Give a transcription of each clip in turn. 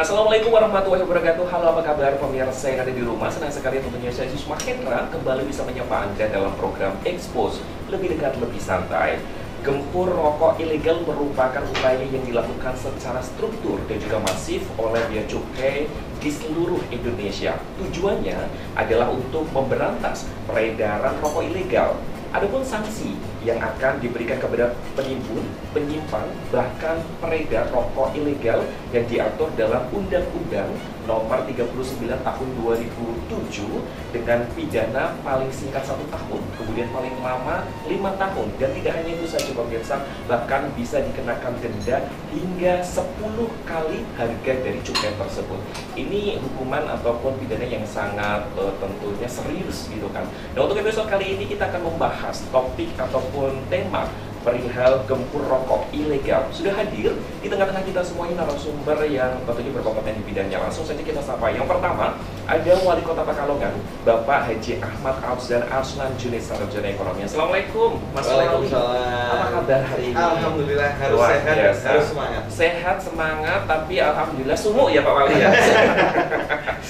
Assalamualaikum warahmatullahi wabarakatuh. Halo, apa kabar pemirsa yang ada di rumah? Senang sekali tentunya saya Yusma Hendra kembali bisa menyapa Anda dalam program Expose, lebih dekat, lebih santai. Gempur rokok ilegal merupakan upaya yang dilakukan secara struktur dan juga masif oleh Bea Cukai di seluruh Indonesia. Tujuannya adalah untuk memberantas peredaran rokok ilegal. Adapun sanksi yang akan diberikan kepada penimbun, penyimpang, bahkan peredar rokok ilegal yang diatur dalam Undang-Undang Nomor 39 Tahun 2007 dengan pidana paling singkat 1 tahun, kemudian paling lama 5 tahun, dan tidak hanya itu saja pemirsa, bahkan bisa dikenakan denda hingga 10 kali harga dari cukai tersebut. Ini hukuman ataupun pidana yang sangat tentunya serius gitu kan. Nah, untuk episode kali ini kita akan membahas topik ataupun tema perihal gempur rokok ilegal. Sudah hadir di tengah-tengah kita semuanya narasumber yang tentunya berkompeten di bidangnya. Langsung saja kita sapa. Yang pertama, ada Wali Kota Pekalongan, Bapak Haji Ahmad Afzan Arslan Junid, Sarjana Ekonomi. Assalamualaikum, Mas Wali. Apa kabar hari ini? Alhamdulillah, harus sehat, harus semangat. Sehat, semangat, tapi alhamdulillah sumuk ya Pak Wali ya.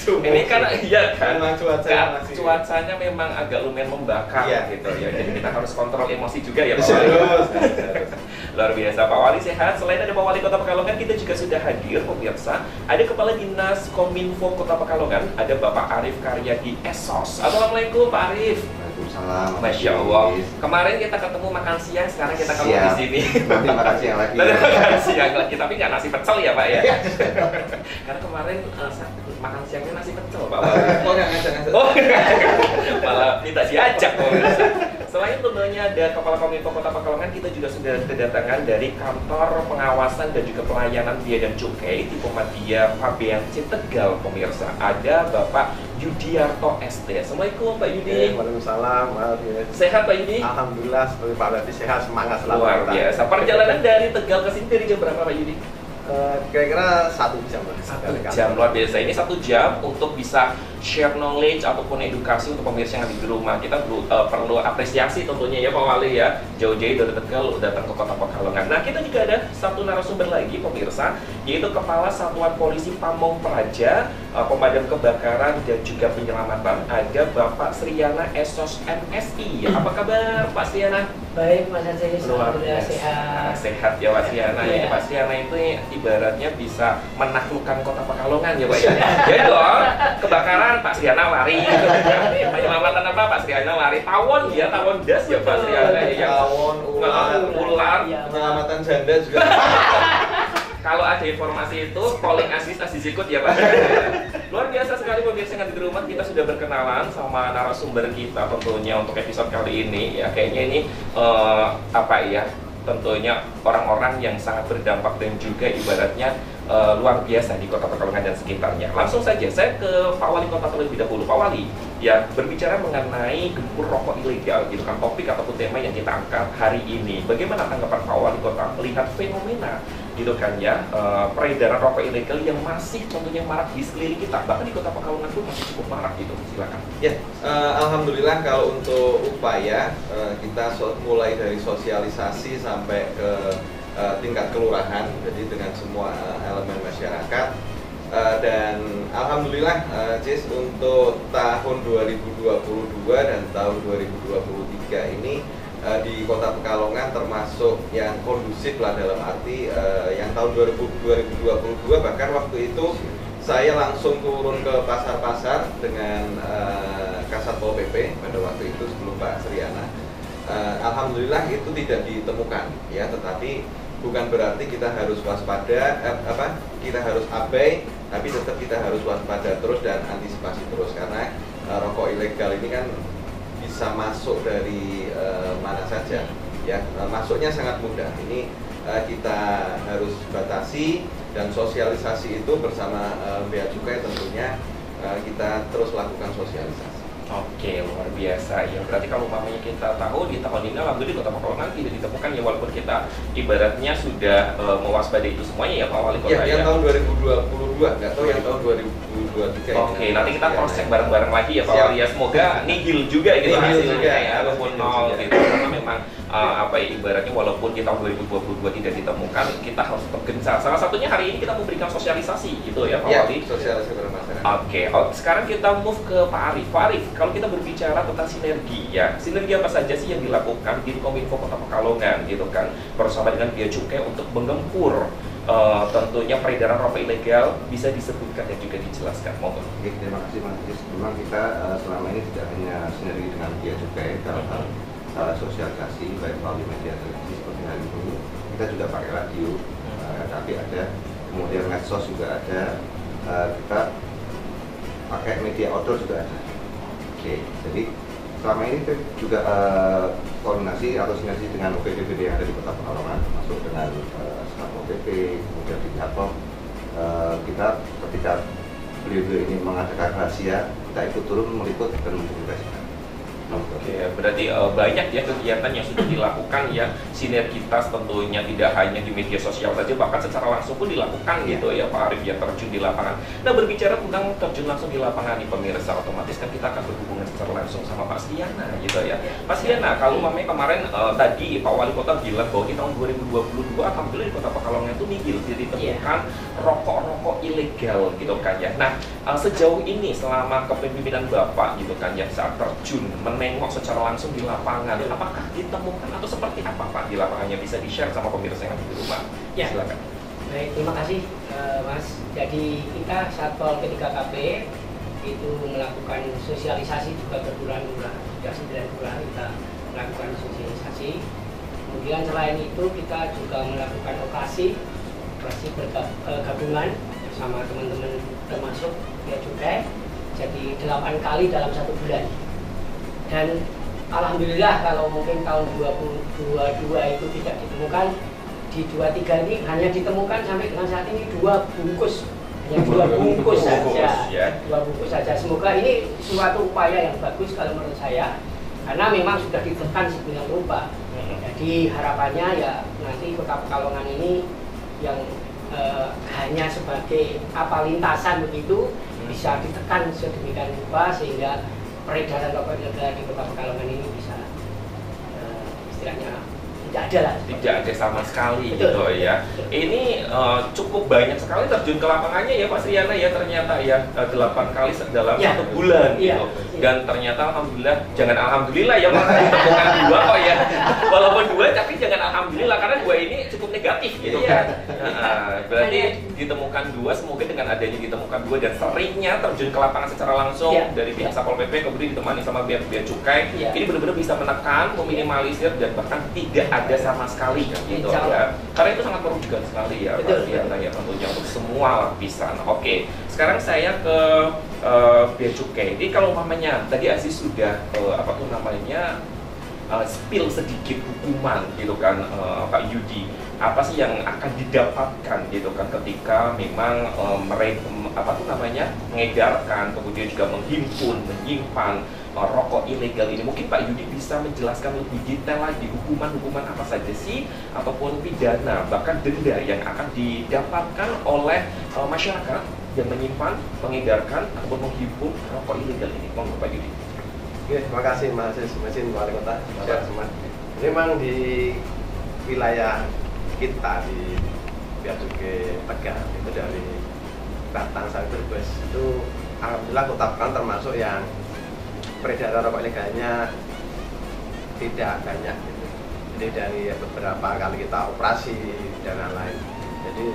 Ini kan iya kan, cuacanya memang agak lumayan membakar gitu ya. Jadi kita harus kontrol emosi juga ya Pak Wali. Luar biasa. Pak Wali sehat. Selain ada Pak Wali Kota Pekalongan, kita juga sudah hadir pemirsa. Ada Kepala Dinas Kominfo Kota Pekalongan, ada Bapak Arif Karyadi Esos. Assalamualaikum Pak Arif. Waalaikumsalam. Masya Allah. Kemarin kita ketemu makan siang, sekarang kita ketemu di sini. Nanti makan siang lagi. Nanti makan siang lagi, tapi nggak nasi pecel ya Pak ya? Karena kemarin makan siangnya nasi pecel Pak Wali. Oh nggak ngajak-ngajak. Oh, malah minta diajak pemirsa. Selain tentunya ada Kepala Kominfo Kota Pekalongan, kita juga sudah kedatangan dari Kantor Pengawasan dan juga Pelayanan Bea dan Cukai di Pemadya Pabean Tegal pemirsa. Ada Bapak Yudiarto ST. Assalamualaikum Pak Yudi. Waalaikumsalam. Sehat Pak Yudi? Alhamdulillah, seperti Pak Berarti sehat, semangat selalu. Luar biasa. Perjalanan dari Tegal ke sini dari jam berapa Pak Yudi? Kira-kira 1 jam. 1 jam, luar biasa. Ini 1 jam untuk bisa share knowledge ataupun edukasi untuk pemirsa yang ada di rumah. Kita perlu apresiasi tentunya ya Pak Wali ya. Jauh-jauh dari Tegal datang ke Kota Pekalongan. Nah, kita juga ada satu narasumber lagi pemirsa, yaitu Kepala Satuan Polisi Pamong Praja, Pemadam Kebakaran dan juga Penyelamatan. Ada Bapak Sriana Esos MSI. Apa kabar Pak Sriana? Baik, Mas Haji. Luar biasa. Sehat. Sehat ya Pak Sriana. Ya, Pak Sriana itu ibaratnya bisa menaklukkan Kota Pekalongan ya Pak ya. Ya dong, kebakaran Pak Sriana lari. Penyelamatan apa Pak Sriana lari. Tawon ya, tawon das ya Pak Sriana ya. Tawon, ular, penyelamatan janda juga. Kalau ada informasi itu, polling asis ikut ya Pak. Luar biasa sekali pemirsa yang ada di rumah. Kita sudah berkenalan sama narasumber kita tentunya untuk episode kali ini ya. Kayaknya ini tentunya orang-orang yang sangat berdampak dan juga ibaratnya luar biasa di Kota Pekalongan dan sekitarnya. Langsung saja saya ke Pak Wali Kota terlebih dahulu. Pak Wali, ya berbicara mengenai gempur rokok ilegal, gitu kan topik ataupun tema yang kita angkat hari ini. Bagaimana tanggapan Pak Wali Kota melihat fenomena gitu kan ya, peredaran rokok ilegal yang masih tentunya marak di sekeliling kita, bahkan di Kota Pekalongan pun masih cukup marak gitu. Silakan. Ya, alhamdulillah kalau untuk upaya kita mulai dari sosialisasi sampai ke tingkat kelurahan, jadi dengan semua elemen masyarakat, dan alhamdulillah Cis, untuk tahun 2022 dan tahun 2023 ini di Kota Pekalongan termasuk yang kondusif lah, dalam arti yang tahun 2022 bahkan waktu itu saya langsung turun ke pasar-pasar dengan Kasat Pol PP pada waktu itu sebelum Pak Sriana. Alhamdulillah itu tidak ditemukan ya, tetapi bukan berarti kita harus waspada, kita harus abai, tapi tetap kita harus waspada terus dan antisipasi terus, karena rokok ilegal ini kan bisa masuk dari mana saja ya, masuknya sangat mudah. Ini kita harus batasi, dan sosialisasi itu bersama Bea Cukai tentunya kita terus lakukan sosialisasi. Oke, luar biasa ya. Berarti kalau mamanya kita tahu di tahun ini alhamdulillah di Kota Pekalongan tidak ditemukan ya, walaupun kita ibaratnya sudah mewaspadai itu semuanya ya Pak Wali Kota ya. Yang tahun 2022, nggak tahu yang tahun 2023. Oke, nanti kita cross check bareng-bareng lagi ya Pak Wali ya. Semoga nihil juga gitu hasilnya ya, ataupun nol gitu. Karena memang apa ya, ibaratnya walaupun di tahun 2022 tidak ditemukan, kita harus tetap gencar. Salah satunya hari ini kita memberikan sosialisasi gitu ya Pak Wali. Sosialisasi kepada masyarakat. Oke, sekarang kita move ke Pak Arif. Pak Arif, kalau kita berbicara tentang sinergi ya, sinergi apa saja sih yang dilakukan di Kominfo Kota Pekalongan gitu kan, bersama dengan Bea Cukai untuk menggempur tentunya peredaran rokok ilegal, bisa disebutkan dan juga dijelaskan, monggo. Oke, terima kasih Mas Cis. Memang kita selama ini tidak hanya sinergi dengan Bea Cukai dalam hal sosialisasi baik melalui media televisi seperti hari ini, kita juga pakai radio, tapi ada, kemudian medsos juga ada, kita pakai media outdoor juga ada. Oke, jadi selama ini kita juga koordinasi atau sinergi dengan OPPD yang ada di Kota Pekalongan, termasuk dengan Satpol PP, kemudian di Jatpol. Kita ketika beliau ini mengadakan rahasia, kita ikut turun meliput dan menginvestigasi. Oke, berarti banyak ya kegiatan yang sudah dilakukan ya, sinergitas tentunya tidak hanya di media sosial saja, bahkan secara langsung pun dilakukan gitu ya Pak Arif ya, terjun di lapangan. Nah, berbicara tentang terjun langsung di lapangan nih pemirsa, otomatis kan kita akan berhubungan secara langsung sama Pak Stiana gitu ya. Pak Stiana, kalau mamanya kemarin tadi Pak Wali Kota bilang bahwa di tahun 2022 alhamdulillah di Kota Pekalongan itu nihil ditemukan rokok-rokok ilegal gitu kan ya. Nah, sejauh ini selama kepemimpinan Bapak gitu kan ya, saat terjun menengok secara langsung di lapangan, apakah ditemukan atau seperti apa Pak di lapangannya, bisa di-share sama pemirsa yang ada di rumah? Ya. Silakan. Baik, terima kasih Mas. Jadi kita Satpol P3KP itu melakukan sosialisasi juga berbulan-bulan, sudah 9 bulan kita melakukan sosialisasi. Kemudian selain itu kita juga melakukan operasi gabungan bersama teman-teman termasuk Bea Cukai. Jadi 8 kali dalam 1 bulan. Dan alhamdulillah kalau mungkin tahun 2022 itu tidak ditemukan, di 23 ini hanya ditemukan sampai dengan saat ini 2 bungkus, hanya 2 bungkus saja, 2 bungkus saja. Semoga ini suatu upaya yang bagus kalau menurut saya, karena memang sudah ditekan sedemikian rupa. Jadi harapannya ya nanti Kota Pekalongan ini yang hanya sebagai apa lintasan begitu bisa ditekan sedemikian rupa sehingga peredaran rokok ilegal di Kota Pekalongan ini bisa istilahnya tidak ada lah. Tidak ada sama sekali. Betul. Gitu ya. Ini cukup banyak sekali terjun ke lapangannya ya Pak Sriana ya, ternyata ya 8 kali dalam Ya. 1 bulan gitu. Dan ternyata alhamdulillah, jangan alhamdulillah ya Mas, ditemukan 2 kok ya. Walaupun 2 tapi jangan alhamdulillah karena 2 ini cukup negatif gitu kan. Berarti ditemukan 2, semoga dengan adanya ditemukan 2 dan seringnya terjun ke lapangan secara langsung dari pihak Satpol PP kemudian ditemani sama Bea Cukai, ini benar-benar bisa menekan, meminimalisir dan bahkan tidak ada sama sekali gitu ya. Karena itu sangat merugikan sekali ya Pak Stiana ya, tentunya untuk semua lapisan. Oke, sekarang saya ke Bea Cukai. Jadi kalau mamanya tadi Aziz sudah apa tuh namanya spill sedikit hukuman gitu kan Pak Yudi, apa sih yang akan didapatkan gitu kan ketika memang mereka apa tuh namanya mengedarkan kemudian juga menghimpun, menyimpan rokok ilegal ini. Mungkin Pak Yudi bisa menjelaskan lebih detail lagi hukuman-hukuman apa saja sih ataupun pidana bahkan denda yang akan didapatkan oleh masyarakat yang menyimpan, mengedarkan ataupun menghimpun rokok ilegal ini. Monggo Pak Yudi. Oke, terima kasih Mas Mesin Wali Kota. Semua. Memang di wilayah kita di Bea Cukai Tegal itu dari Batang sampai Brebes itu alhamdulillah Kota Pekalongan termasuk yang peredaran rokok ilegalnya tidak banyak gitu. Jadi dari beberapa kali kita operasi dan lain-lain. Jadi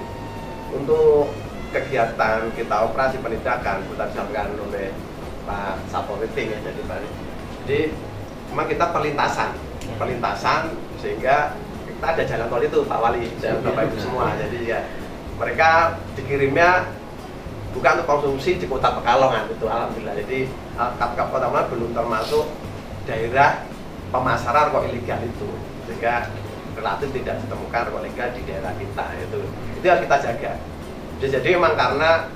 untuk kegiatan kita operasi penindakan sudah disampaikan oleh Pak Satpol PP ya, jadi memang kita perlintasan sehingga kita ada jalan tol itu Pak Wali dan Bapak Ibu semua. Jadi ya mereka dikirimnya bukan untuk konsumsi di Kota Pekalongan itu alhamdulillah. Jadi Kota Pekalongan belum termasuk daerah pemasaran rokok ilegal itu, sehingga relatif tidak ditemukan rokok ilegal di daerah kita. Itu yang kita jaga. Jadi memang karena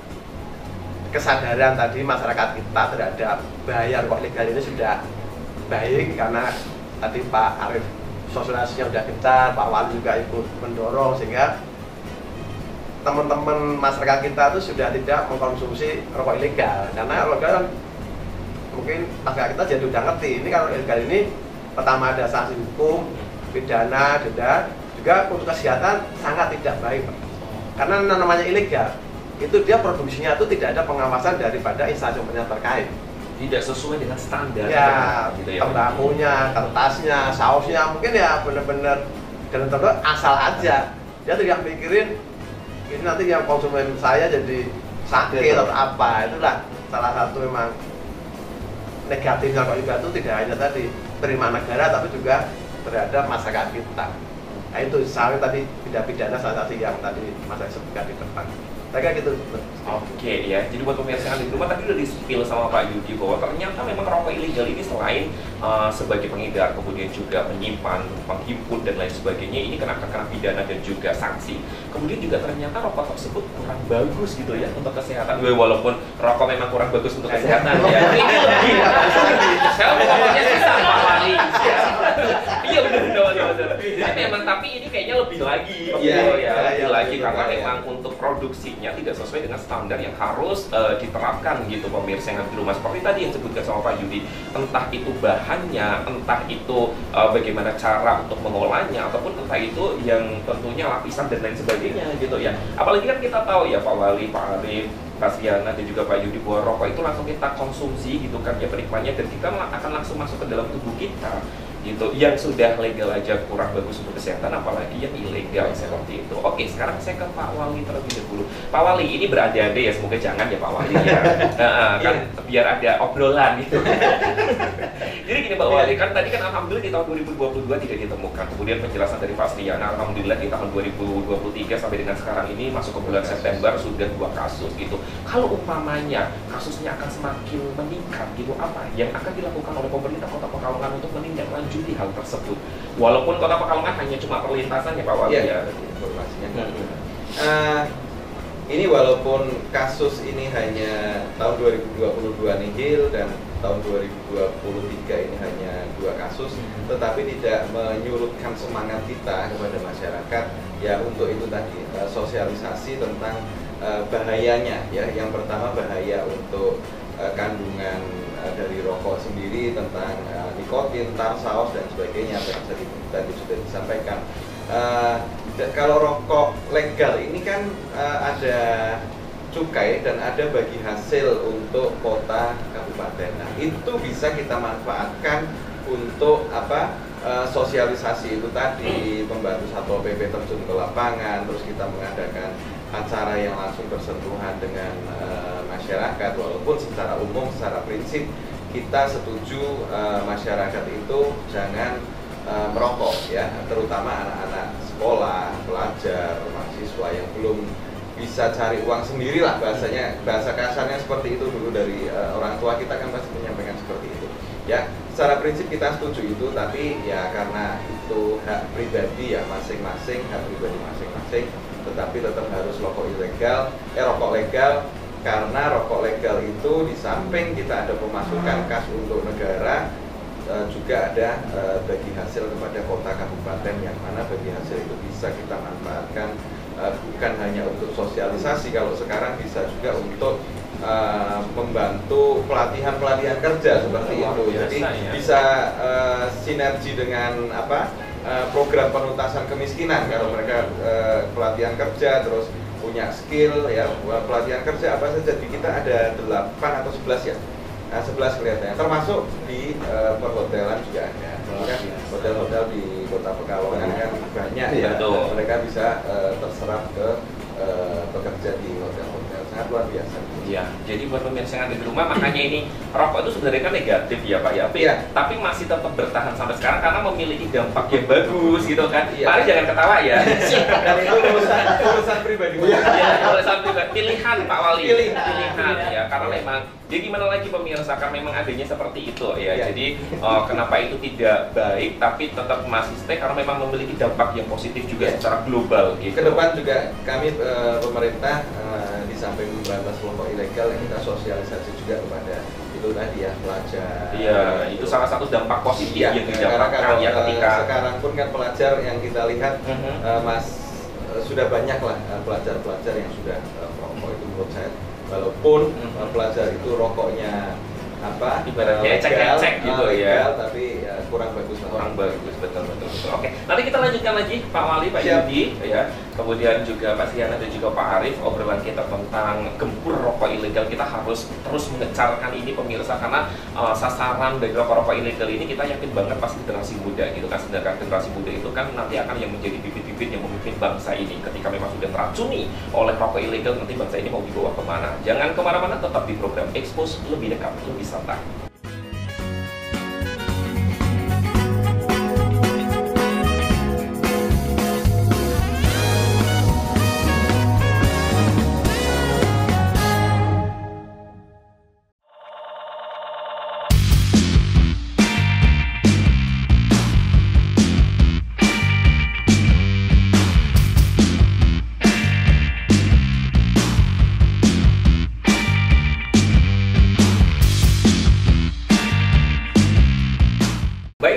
kesadaran tadi masyarakat kita terhadap bahaya rokok ilegal ini sudah baik, karena tadi Pak Arif sosialisasinya sudah gencar, Pak Wali juga ikut mendorong sehingga teman-teman masyarakat kita itu sudah tidak mengkonsumsi rokok ilegal. Karena rokok ilegal mungkin masyarakat kita jadi udah ngerti ini kalau ilegal ini pertama ada sanksi hukum, pidana, denda. Juga untuk kesehatan sangat tidak baik, Pak. Karena namanya ilegal, itu dia produksinya itu tidak ada pengawasan daripada instansi yang terkait. Tidak sesuai dengan standar. Ya, gitu ya. tembakunya, kertasnya, sausnya mungkin ya benar-benar dalam tanda asal aja. Dia tidak mikirin ini nanti yang konsumen saya jadi sakit atau apa. Itulah salah satu memang negatifnya rokok ilegal itu tidak hanya tadi terima negara tapi juga terhadap masyarakat kita. Nah itu saya tadi tidak pidana salah satu yang tadi Mas saya sebutkan di depan. Saya gitu. Oke ya, jadi buat pemirsa yang di rumah tadi udah di-spill sama Pak Yudi bahwa ternyata memang rokok ilegal ini selain sebagai pengedar, kemudian juga menyimpan, menghimpun dan lain sebagainya, ini kena pidana dan juga sanksi. Kemudian juga ternyata rokok tersebut kurang bagus gitu ya untuk kesehatan. Walaupun rokok memang kurang bagus untuk kesehatan ya. Ini lebih. Saya mau ngomongnya susah Pak Wali. Iya benar. Jadi memang tapi ini kayaknya lebih lagi. Lebih lagi karena memang untuk produksinya tidak sesuai dengan standar yang harus diterapkan gitu pemirsa yang ada di rumah. Seperti tadi yang disebutkan sama Pak Yudi, entah itu bahannya, entah itu bagaimana cara untuk mengolahnya, ataupun entah itu yang tentunya lapisan dan lain sebagainya gitu ya. Apalagi kan kita tahu ya Pak Wali, Pak Arif, Pak Siana dan juga Pak Yudi bahwa rokok itu langsung kita konsumsi gitu kan ya penikmatnya, dan kita akan langsung masuk ke dalam tubuh kita gitu. Yang sudah legal aja kurang bagus untuk kesehatan, apalagi yang ilegal seperti itu. Oke, sekarang saya ke Pak Wali terlebih dahulu. Pak Wali, ini berandai-andai ya, semoga jangan ya Pak Wali ya. Kan biar ada obrolan gitu. Jadi gini Pak Wali, kan tadi kan alhamdulillah di tahun 2022 tidak ditemukan. Kemudian penjelasan dari Pak Sriana, alhamdulillah di tahun 2023 sampai dengan sekarang ini masuk ke bulan September sudah 2 kasus gitu. Kalau umpamanya kasusnya akan semakin meningkat gitu, apa yang akan dilakukan oleh pemerintah Kota Pekalongan untuk menindaklanjuti hal tersebut? Walaupun Kota Pekalongan hanya cuma perlintasan ya Pak Wali ya. Informasinya. Ini walaupun kasus ini hanya tahun 2022 nihil dan tahun 2023 ini hanya 2 kasus, tetapi tidak menyurutkan semangat kita kepada masyarakat ya untuk itu tadi sosialisasi tentang bahayanya ya. Yang pertama bahaya untuk kandungan dari rokok sendiri tentang nikotin, tar, saus dan sebagainya yang tadi sudah disampaikan. Kalau rokok legal ini kan ada cukai dan ada bagi hasil untuk kota kabupaten. Nah, itu bisa kita manfaatkan untuk sosialisasi itu tadi, membantu Satpol PP terjun ke lapangan, terus kita mengadakan acara yang langsung bersentuhan dengan masyarakat. Walaupun secara umum, secara prinsip kita setuju masyarakat itu jangan merokok ya, terutama anak-anak sekolah, pelajar, mahasiswa yang belum bisa cari uang sendiri lah bahasanya, bahasa kasarnya seperti itu dulu dari orang tua kita kan pasti menyampaikan seperti itu ya. Secara prinsip kita setuju itu, tapi ya karena itu hak pribadi ya masing-masing, hak pribadi masing-masing, tetapi tetap harus rokok legal, karena rokok legal itu di samping kita ada pemasukan kas untuk negara, juga ada bagi hasil kepada kota kabupaten, yang mana bagi hasil itu bisa kita manfaatkan bukan hanya untuk sosialisasi, kalau sekarang bisa juga untuk membantu pelatihan kerja seperti itu. Jadi bisa sinergi dengan program penuntasan kemiskinan. Kalau mereka pelatihan kerja terus punya skill ya, pelatihan kerja apa saja, di kita ada 8 atau 11 ya. 11 kelihatannya, termasuk di perhotelan juga ada. Kan hotel-hotel di Kota Pekalongan kan banyak ya. Mereka bisa terserap ke bekerja di hotel-hotel, sangat luar biasa. Iya, jadi buat pemirsa yang ada di rumah, makanya ini rokok itu sebenarnya kan negatif ya Pak ya, tapi masih tetap bertahan sampai sekarang karena memiliki dampak yang bagus gitu kan. Pak Ari jangan ketawa ya. Dan itu urusan pribadi. Urusan pribadi, pilihan Pak Wali. Pilihan ya, karena memang jadi gimana lagi pemirsa, kan memang adanya seperti itu ya. Jadi kenapa itu tidak baik tapi tetap masih stay karena memang memiliki dampak yang positif juga secara global gitu. Kedepan juga kami pemerintah di samping memberantas rokok ilegal, yang kita sosialisasi juga kepada itu tadi ya, pelajar. Iya, itu salah satu dampak positif yang didapatkan ya ketika sekarang pun kan pelajar yang kita lihat sudah banyak lah pelajar-pelajar yang sudah merokok. Itu menurut saya, walaupun pelajar itu rokoknya ibaratnya cek gitu legal, ya, tapi kurang bagus. Kurang bagus, betul. Oke, nanti kita lanjutkan lagi Pak Wali, Pak Yudi, ya. Kemudian juga Pak Siana dan juga Pak Arif, obrolan kita tentang gempur rokok ilegal. Kita harus terus mengecarkan ini pemirsa, karena sasaran dari rokok-rokok ilegal ini kita yakin banget pasti generasi muda gitu kan. Sedangkan generasi muda itu kan nanti akan yang menjadi bibit-bibit yang memimpin bangsa ini. Ketika memang sudah teracuni oleh rokok ilegal, nanti bangsa ini mau dibawa kemana? Jangan kemana-mana, tetap di program Expose, lebih dekat, lebih santai.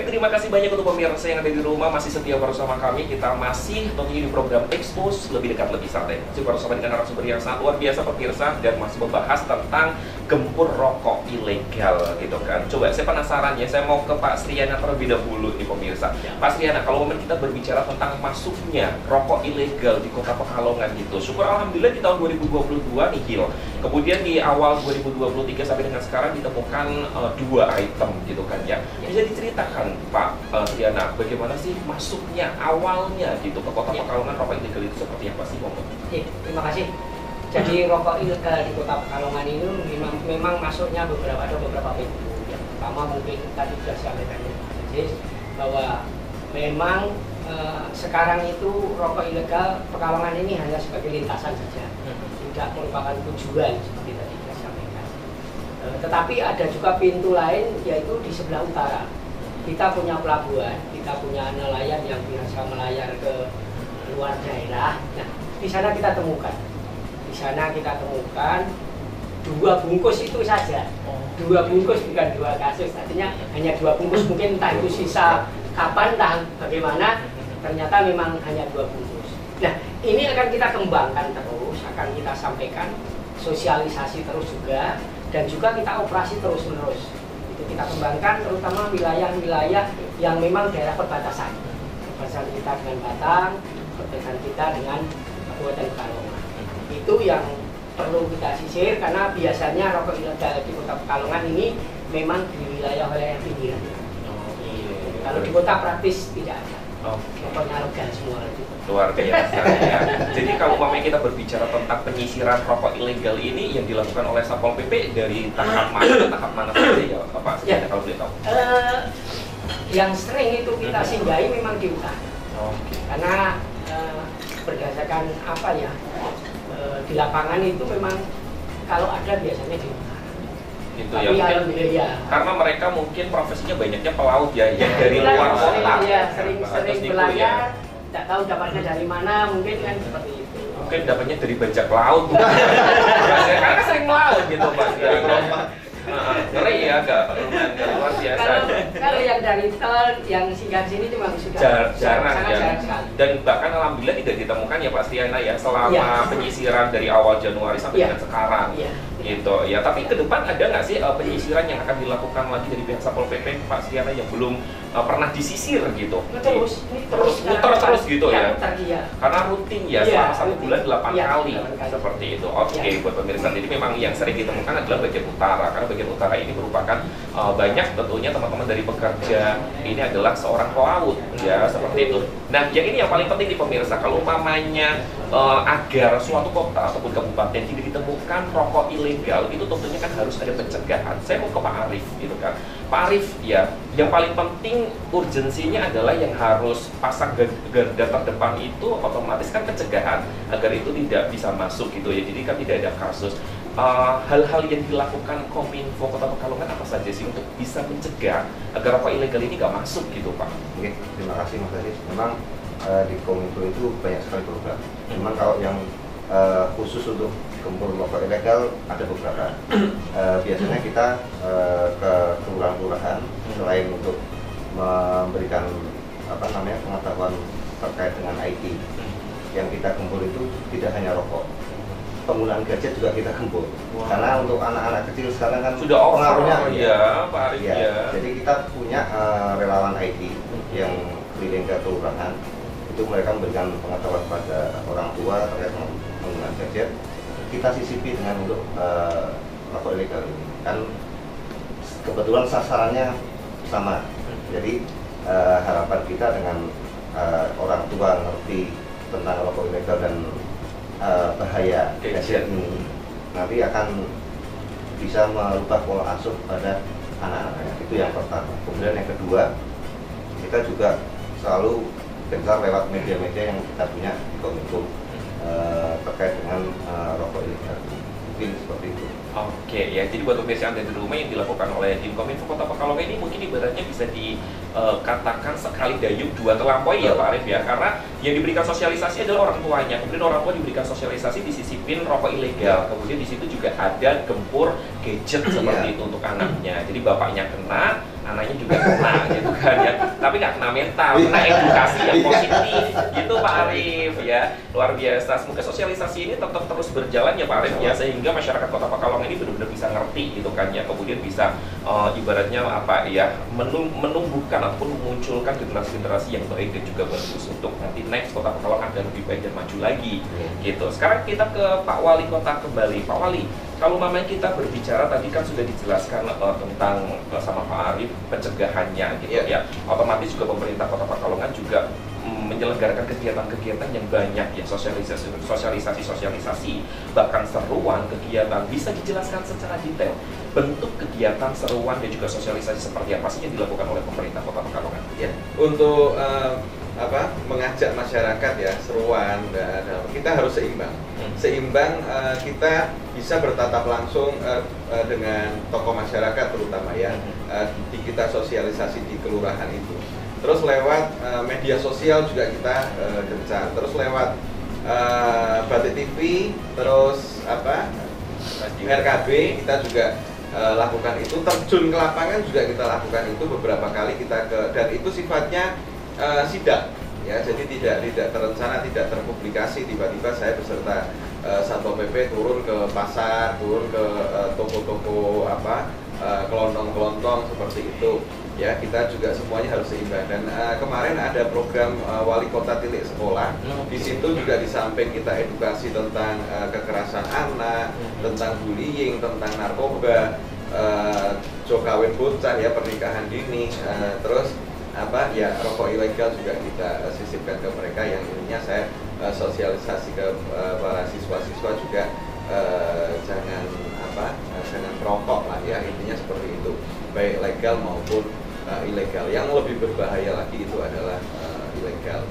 Terima kasih banyak untuk pemirsa yang ada di rumah masih setia bersama kami. Kita masih tentunya di program Expose, lebih dekat, lebih santai. Masih bersama dengan narasumber yang sangat luar biasa pemirsa, dan masih membahas tentang gempur rokok ilegal gitu kan. Coba saya penasaran ya, saya mau ke Pak Sriana terlebih dahulu nih pemirsa. Pak Sriana, kalau momen kita berbicara tentang masuknya rokok ilegal di Kota Pekalongan gitu, syukur alhamdulillah di tahun 2022 nihil. Kemudian di awal 2023 sampai dengan sekarang ditemukan 2 item gitu kan ya. Bisa diceritakan Pak Sriana, bagaimana sih masuknya awalnya gitu ke Kota Pekalongan rokok ilegal itu seperti apa sih? Terima kasih. Jadi rokok ilegal di Kota Pekalongan ini memang masuknya ada beberapa pintu. Yang pertama mungkin tadi sudah sampaikan bahwa memang sekarang itu rokok ilegal Pekalongan ini hanya sebagai lintasan saja, tidak merupakan tujuan seperti tadi sudah sampaikan. Tetapi ada juga pintu lain, yaitu di sebelah utara. Kita punya pelabuhan, kita punya nelayan yang biasa melayar ke luar daerah. Nah, di sana kita temukan. Di sana kita temukan 2 bungkus itu saja. 2 bungkus, bukan 2 kasus. Artinya hanya 2 bungkus, mungkin entah itu sisa kapan, entah bagaimana. Ternyata memang hanya 2 bungkus. Nah, ini akan kita kembangkan terus, akan kita sampaikan, sosialisasi terus juga, dan juga kita operasi terus-menerus. Itu kita kembangkan terutama wilayah-wilayah yang memang daerah perbatasan kita dengan Batang, perbatasan kita dengan Kabupaten Pekalongan. Itu yang perlu kita sisir, karena biasanya rokok ilegal di Kota Pekalongan ini memang di wilayah-wilayah pinggiran. Kalau di kota praktis tidak ada. Rokoknya legal semua itu. Luar biasa ya. Jadi kalau kita berbicara tentang penyisiran rokok ilegal ini yang dilakukan oleh Satpol PP dari tahap mana saja ya Pak? Ya. Kalau boleh tahu. Yang sering itu kita singgahi memang di utara. Karena berdasarkan apa ya, di lapangan itu memang kalau ada biasanya di utara. Gitu tapi ya, mungkin, ya. Karena mereka mungkin profesinya banyaknya pelaut ya, yang dari luar kota. Ya, sering berlayar, tidak tahu dapatnya dari mana, mungkin kan seperti itu. Mungkin dapatnya dari bajak laut. Karena sering melaut gitu Pak. Ngeri ya, agak luar biasa. Kalau yang dari tol, yang singgah sini cuma sudah jarang ya. sekali. Dan bahkan alhamdulillah tidak ditemukan ya Pak Stiana ya selama penyisiran dari awal Januari sampai dengan sekarang. Gitu ya. Tapi ke depan ada nggak sih penyisiran yang akan dilakukan lagi dari pihak Satpol PP Pak Stiana yang belum pernah disisir gitu? Terus muter terus gitu ya. Karena rutin ya, selama 1 bulan 8 kali seperti itu. Oke, buat pemirsa, jadi memang yang sering ditemukan adalah bagian utara, karena bagian utara ini merupakan banyak tentunya teman-teman dari pekerja ini adalah seorang pelaut ya, seperti itu. Nah, yang ini yang paling penting di pemirsa, kalau umpamanya agar suatu kota ataupun kabupaten tidak ditemukan rokok ilegal, itu tentunya kan harus ada pencegahan. Saya mau ke Pak Arif gitu kan. Pak Arif ya, yang paling penting urgensinya adalah yang harus pasang garda terdepan itu otomatis kan pencegahan agar itu tidak bisa masuk gitu ya. Jadi kan tidak ada kasus. Hal-hal yang dilakukan Kominfo Kota Pekalongan apa saja sih untuk bisa mencegah agar rokok ilegal ini nggak masuk gitu Pak? Oke, terima kasih Mas Aziz. Memang di Kominfo itu banyak sekali program. Memang kalau yang khusus untuk gempur rokok ilegal ada beberapa. Biasanya kita ke kelurahan-kelurahan selain untuk memberikan pengetahuan terkait dengan IT, yang kita gempur itu tidak hanya rokok, penggunaan gadget juga kita gempur. Wow. Karena untuk anak-anak kecil sekarang kan Sudah over pengaruhnya ya, Pak Arif ya. ya. Jadi kita punya relawan IT yang keliling ke kelurahan, itu mereka memberikan pengetahuan pada orang tua terkait penggunaan gadget. Kita sisipi dengan untuk rokok ilegal ini. Kan kebetulan sasarannya sama. Jadi harapan kita dengan orang tua ngerti tentang rokok ilegal dan bahaya gadget ini nanti akan bisa merubah pola asuh pada anak-anaknya. Itu yang pertama. Kemudian yang kedua, kita juga selalu gencar lewat media-media yang kita punya di Kominfo terkait dengan rokok ilegal. Mungkin seperti itu. Oke ya, jadi buat pemirsa Anda di rumah yang dilakukan oleh tim Kominfo Kota Pekalongan ini mungkin ibaratnya bisa dikatakan sekali dayung dua terlampaui ya Pak Arif ya, karena yang diberikan sosialisasi adalah orang tuanya, kemudian orang tua diberikan sosialisasi disisipin rokok ilegal, kemudian di situ juga ada gempur gadget seperti itu untuk anaknya, jadi bapaknya kena, anaknya juga kena gitu kan ya, tapi nggak kena mental, kena edukasi yang positif gitu Pak Arif ya, luar biasa. Semoga sosialisasi ini tetap terus berjalan ya Pak Arif ya, sehingga masyarakat Kota Pekalongan ini benar-benar bisa ngerti gitu kan ya, kemudian bisa ibaratnya apa ya, menumbuhkan ataupun memunculkan generasi-generasi yang baik dan juga bagus untuk nanti next Kota Pekalongan akan lebih baik dan maju lagi gitu. Sekarang kita ke Pak Wali Kota kembali. Pak Wali, kalau mamanya kita berbicara tadi kan sudah dijelaskan tentang sama Pak Arif pencegahannya gitu ya. Otomatis juga pemerintah Kota Pekalongan juga menyelenggarakan kegiatan-kegiatan yang banyak ya, sosialisasi, bahkan seruan kegiatan. Bisa dijelaskan secara detail bentuk kegiatan seruan dan juga sosialisasi seperti apa sih yang dilakukan oleh pemerintah Kota Pekalongan? Ya, untuk mengajak masyarakat ya, seruan kita harus seimbang. Kita bisa bertatap langsung dengan tokoh masyarakat terutama ya, di kita sosialisasi di kelurahan itu. Terus lewat media sosial juga kita gencar. Terus lewat Batik TV, terus RKB kita juga lakukan itu. Terjun ke lapangan juga kita lakukan itu beberapa kali dan itu sifatnya sidak ya. Jadi tidak terencana, tidak terpublikasi. Tiba-tiba saya beserta Satpol PP turun ke pasar, turun ke toko-toko kelontong-kelontong seperti itu. Ya, kita juga semuanya harus seimbang. Dan kemarin ada program Wali Kota Tilik Sekolah. Di situ juga di samping kita edukasi tentang kekerasan anak, tentang bullying, tentang narkoba, kawin bocah ya, pernikahan dini, terus rokok ilegal juga kita sisipkan ke mereka. Yang intinya saya sosialisasi ke para siswa-siswa juga jangan merokok lah ya, intinya seperti itu, baik legal maupun ilegal. Yang lebih berbahaya lagi itu adalah ilegal.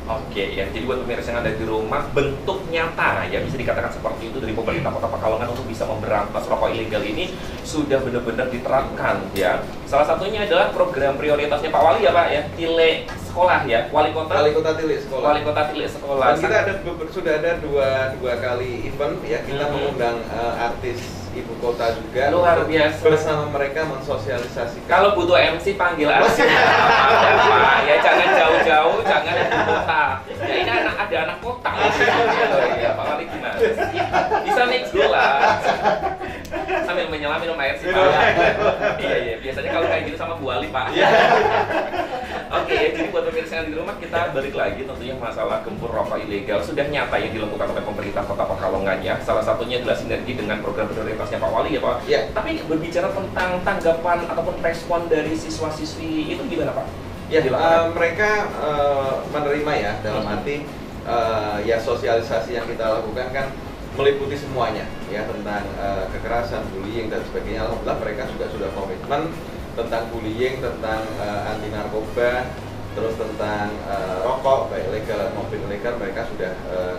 Oke ya, jadi buat pemirsa yang ada di rumah, bentuk nyata ya bisa dikatakan seperti itu dari pemerintah Kota Pekalongan untuk bisa memberantas rokok ilegal ini sudah benar-benar diterapkan ya. Salah satunya adalah program prioritasnya Pak Wali ya Pak ya, Tilik Sekolah ya, Wali Kota Tilik Sekolah. Wali Kota Tilik Sekolah. Dan kita sudah ada dua kali event ya, kita mengundang artis ibu kota juga, luar biasa, bersama mereka mensosialisasikan. Kalau butuh MC panggil artis Pak ya, jangan jauh-jauh, jangan ibu kota ya, ini ada anak kota ya Pak Wali gimana? Bisa mix dulu lah sambil menyelam minum air sih Pak. Iya biasanya kalau kayak gitu sama Bu Wali Pak. Oke, jadi buat pemirsa yang di rumah, kita balik lagi tentunya masalah gempur rokok ilegal sudah nyata yang dilakukan oleh pemerintah Kota Pekalongan ya. Salah satunya adalah sinergi dengan program prioritasnya Pak Wali ya Pak. Ya. Tapi berbicara tentang tanggapan ataupun respon dari siswa-siswi itu gimana Pak? Ya, mereka menerima ya, dalam arti ya sosialisasi yang kita lakukan kan meliputi semuanya ya, tentang kekerasan, bullying dan sebagainya. Alhamdulillah mereka juga sudah komitmen tentang bullying, tentang anti narkoba, terus tentang rokok baik legal maupun ilegal. Mereka sudah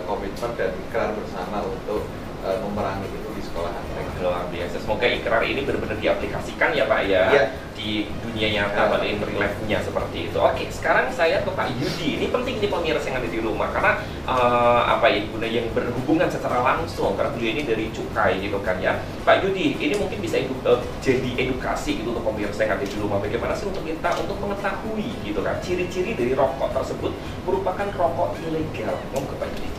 komitmen dan ikrar bersama untuk memerangi itu di sekolahan mereka. Luar biasa. Semoga ikrar ini benar-benar diaplikasikan ya Pak ya, di dunia nyata, in real life-nya seperti itu. Oke, sekarang saya ke Pak Yudi. Ini penting nih pemirsa yang ada di rumah, karena guna yang berhubungan secara langsung, karena beliau ini dari cukai gitu kan ya. Pak Yudi, ini mungkin bisa jadi edukasi gitu untuk pemirsa yang ada di rumah. Bagaimana sih untuk kita untuk mengetahui gitu kan ciri-ciri dari rokok tersebut merupakan rokok ilegal? Monggo Pak Yudi.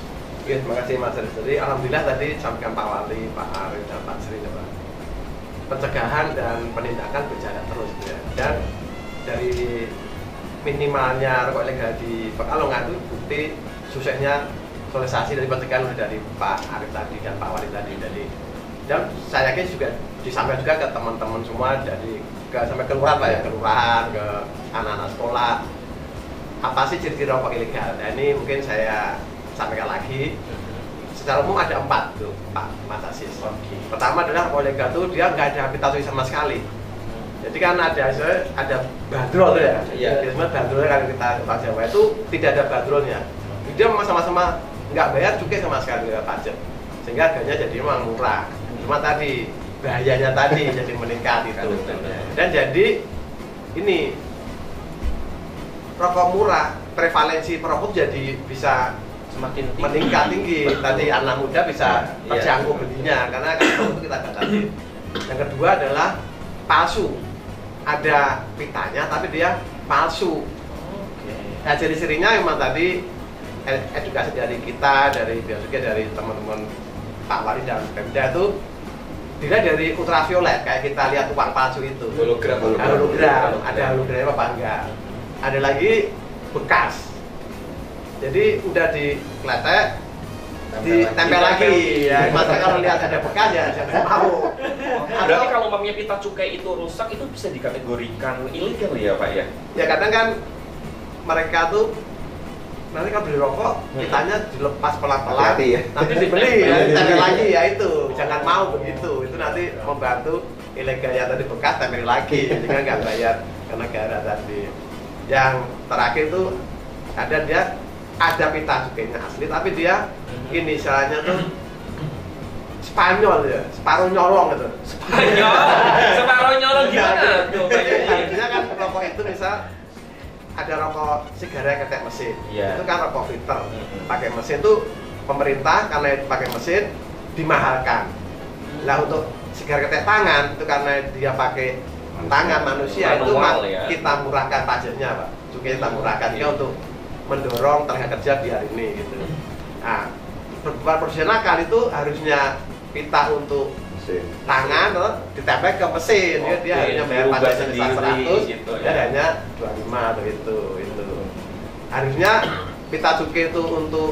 Oke, terima kasih Mas Aris. Jadi alhamdulillah tadi sampaikan Pak Wali, Pak Arif, dan Pak Sri, Pak. Pencegahan dan penindakan berjalan terus ya. Dan dari minimalnya rokok ilegal di Pekalongan itu bukti suksesnya sosialisasi dari pencegahan dari Pak Arif tadi dan Pak Wali tadi. Dan saya yakin juga disampaikan juga ke teman-teman semua dari sampai kelurahan Pak ya, kelurahan, ke anak-anak sekolah. Apa sih ciri-ciri rokok ilegal? Nah ini mungkin saya sampaikan lagi. Secara umum ada 4 tuh Pak Mas Asis. Pertama adalah rokok ilegal tuh dia nggak ada pita tulis sama sekali. Jadi kan ada bandrol tuh ya. Iya. Biasanya bandrolnya kan kita orang Jawa itu tidak ada bandrolnya. Dia sama-sama nggak bayar cukai sama sekali nggak pajak. Sehingga harganya jadi memang murah. Cuma tadi bahayanya tadi jadi meningkat itu. Dan jadi ini rokok murah, prevalensi perokok jadi bisa Semakin tinggi. meningkat tinggi. Tadi anak muda bisa terjangkau belinya karena kan itu kita batasi. Yang kedua adalah palsu. Ada pitanya tapi dia palsu. Nah, ciri-cirinya memang tadi edukasi dari kita, dari biasanya dari teman-teman Pak Wali dan Pemda itu dilihat dari ultraviolet kayak kita lihat uang palsu itu. Hologram. Ada hologramnya apa enggak? Ada lagi bekas. Jadi udah dikletek, ditempel lagi. Ya, masa kalau lihat ada bekas ya jangan mau. Berarti kalau umpamanya pita cukai itu rusak itu bisa dikategorikan ilegal ya Pak ya? Ya kadang kan mereka tuh nanti kalau beli rokok pitanya dilepas pelan-pelan, Hati-hati ya. nanti dibeli ya, ditempel lagi ya itu. Jangan mau begitu. Itu nanti membantu ilegal yang tadi bekas tempel lagi, jadi nggak bayar ke negara tadi. Yang terakhir tuh ada pita cukainya asli tapi dia ini istilahnya tuh Spanyol ya, separuh nyolong gitu. Separuh nyolong gimana tuh? Harusnya kan rokok itu misal ada rokok sigaret ketek mesin, Iya. itu kan rokok filter pakai mesin tuh pemerintah karena itu pakai mesin dimahalkan. Lah untuk sigaret ketek tangan itu karena dia pakai tangan manusia itu Manual, ya. kita murahkan pajaknya Pak, cukai kita murahkan ya untuk mendorong tenaga kerja di hari ini gitu. Nah, buat produsen nakal itu harusnya pita untuk Mesin. tangan atau ditempel ke mesin. Oke, Dia harusnya bayar dirubah pajaknya sendiri, 100, gitu, dia ya. hanya 25 atau itu. Harusnya pita cukai itu untuk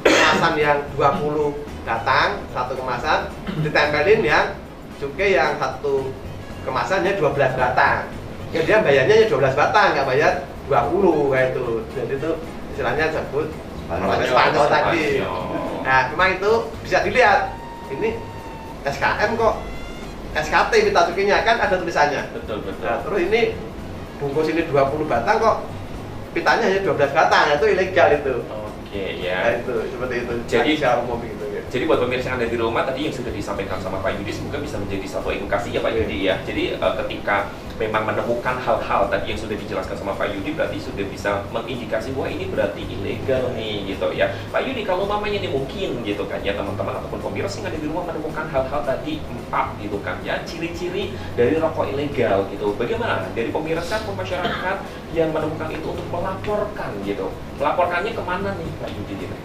kemasan yang 20 datang, satu kemasan ditempelin yang cukai yang satu kemasannya 12 batang. Ya dia bayarnya 12 batang, nggak bayar 20 kayak itu. Jadi itu istilahnya disebut Spanyol tadi. Nah, memang itu bisa dilihat. Ini SKM kok SKT pita cukainya kan ada tulisannya. Betul. Nah, terus ini bungkus ini 20 batang kok pitanya hanya 12 batang, itu ilegal itu. Oke Nah, ya. itu seperti itu. Jadi- secara umum gitu ya. Jadi buat pemirsa yang ada di rumah tadi yang sudah disampaikan sama Pak Yudi semoga bisa menjadi satu edukasi ya Pak Yudi ya. Jadi ketika memang menemukan hal-hal tadi yang sudah dijelaskan sama Pak Yudi berarti sudah bisa mengindikasi bahwa ini berarti ilegal nih gitu ya. Pak Yudi kalau mamanya ini mungkin gitu kan ya teman-teman ataupun pemirsa yang ada di rumah menemukan hal-hal tadi 4 gitu kan ya ciri-ciri dari rokok ilegal gitu. Bagaimana dari pemirsa ke masyarakat yang menemukan itu untuk melaporkan gitu. Melaporkannya kemana nih Pak Yudi gitu?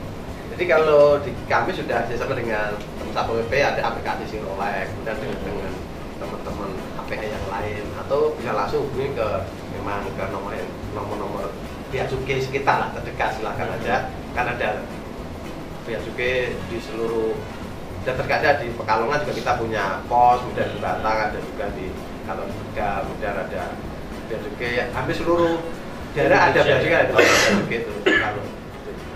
Jadi kalau di kami sudah bersama dengan teman Satpol PP ada aplikasi Sirolek, kemudian dengan teman-teman APH yang lain atau bisa langsung hubungi ke memang ke nomor bea cukai sekitar lah terdekat, silakan aja kan ada bea cukai di seluruh dan terkadang di Pekalongan juga kita punya pos, kemudian di Batang ada juga di Kantor Tegal, kemudian ada bea cukai hampir seluruh daerah ada bea cukai, ada bea cukai itu kalau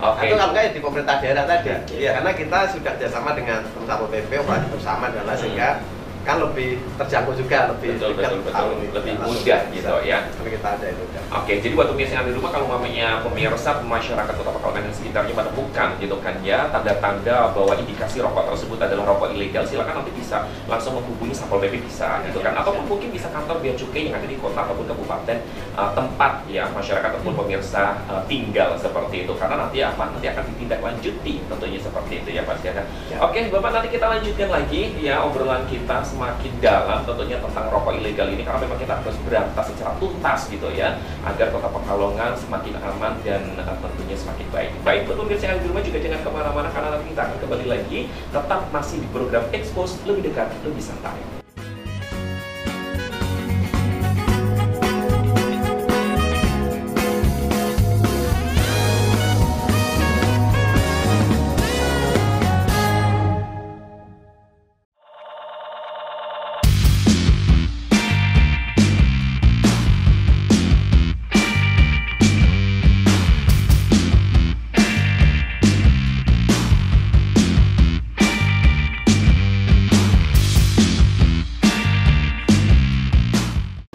Oke. atau kalau enggak ya di pemerintah daerah tadi. Iya. Karena kita sudah kerjasama dengan Satpol PP, operasi bersama adalah sehingga kan lebih terjangkau juga, lebih Betul, dekat, lebih mudah gitu ya. Tapi kita ada itu kan. Oke, jadi buat pemirsa yang ada di rumah kalau mamanya pemirsa masyarakat Kota Pekalongan dan sekitarnya menemukan gitu kan ya tanda-tanda bahwa indikasi rokok tersebut adalah rokok ilegal, silakan nanti bisa langsung menghubungi Satpol PP bisa gitu kan, ataupun mungkin bisa kantor bea cukai yang ada di kota ataupun kabupaten tempat ya masyarakat ataupun pemirsa tinggal seperti itu, karena nanti akan ditindaklanjuti tentunya seperti itu ya Pak Siana. Ya. Oke, Bapak nanti kita lanjutkan lagi ya obrolan kita semakin dalam tentunya tentang rokok ilegal ini, karena memang kita harus berantas secara tuntas gitu ya, agar Kota Pekalongan semakin aman dan tentunya semakin baik. Baik, buat pemirsa yang di rumah juga jangan kemana-mana, karena nanti kita akan kembali lagi tetap masih di program Expose, lebih dekat, lebih santai.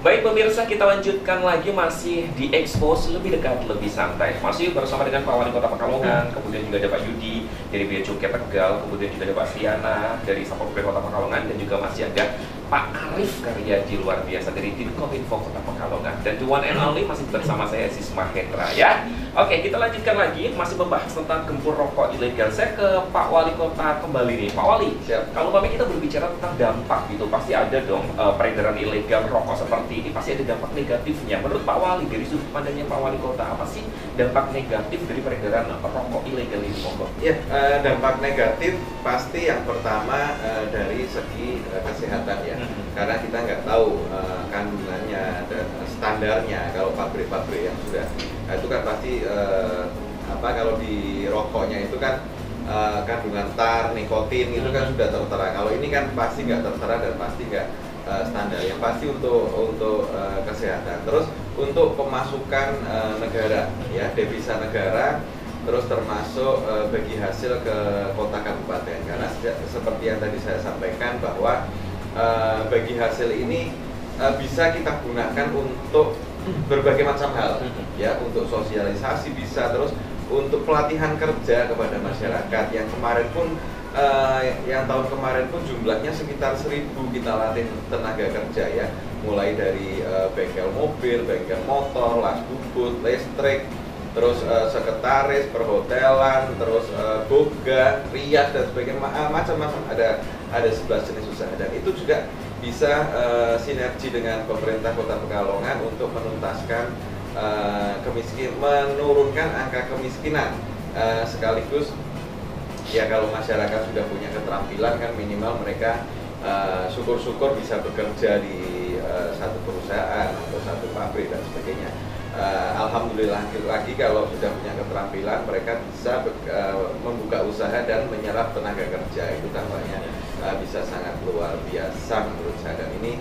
Baik pemirsa, kita lanjutkan lagi masih di Expose, lebih dekat, lebih santai. Masih bersama dengan Pak Wali Kota Pekalongan, kemudian juga ada Pak Yudi dari Bea Cukai Tegal, kemudian juga ada Pak Sriana dari Satpol PP Kota Pekalongan, dan juga masih ada Pak Arif Karyadi luar biasa dari Dinkominfo Kota Pekalongan. Dan the one and only masih bersama saya, Sis Mahendra ya. Oke, kita lanjutkan lagi, masih membahas tentang gempur rokok ilegal. Saya ke Pak Wali Kota kembali nih. Pak Wali, kalau kita berbicara tentang dampak gitu, pasti ada dong peredaran ilegal rokok seperti ini, pasti ada dampak negatifnya. Menurut Pak Wali, dari sudut pandangnya Pak Wali Kota, apa sih dampak negatif dari peredaran rokok ilegal ini, Monggo? Ya, dampak negatif pasti yang pertama dari segi kesehatan ya, karena kita nggak tahu kandungannya dan standarnya. Kalau pabrik-pabrik yang sudah itu kan pasti kalau di rokoknya itu kan kandungan tar, nikotin itu kan sudah tertera. Kalau ini kan pasti nggak tertera dan pasti nggak standar. Yang pasti untuk kesehatan. Terus untuk pemasukan negara ya, devisa negara, terus termasuk bagi hasil ke kota kabupaten. Karena seperti yang tadi saya sampaikan bahwa bagi hasil ini bisa kita gunakan untuk berbagai macam hal ya, untuk sosialisasi bisa, terus untuk pelatihan kerja kepada masyarakat. Yang kemarin pun yang tahun kemarin pun jumlahnya sekitar 1.000 kita latih tenaga kerja ya, mulai dari bengkel mobil, bengkel motor, las bubut, listrik, terus sekretaris, perhotelan, terus boga, rias dan sebagainya, macam-macam, ada 11 jenis usaha. Dan itu juga bisa sinergi dengan pemerintah Kota Pekalongan untuk menuntaskan menurunkan angka kemiskinan, sekaligus ya kalau masyarakat sudah punya keterampilan kan minimal mereka syukur-syukur bisa bekerja di satu perusahaan atau satu pabrik dan sebagainya. Alhamdulillah lagi kalau sudah punya keterampilan mereka bisa membuka usaha dan menyerap tenaga kerja. Itu tampaknya bisa sangat luar biasa menurut saya, dan ini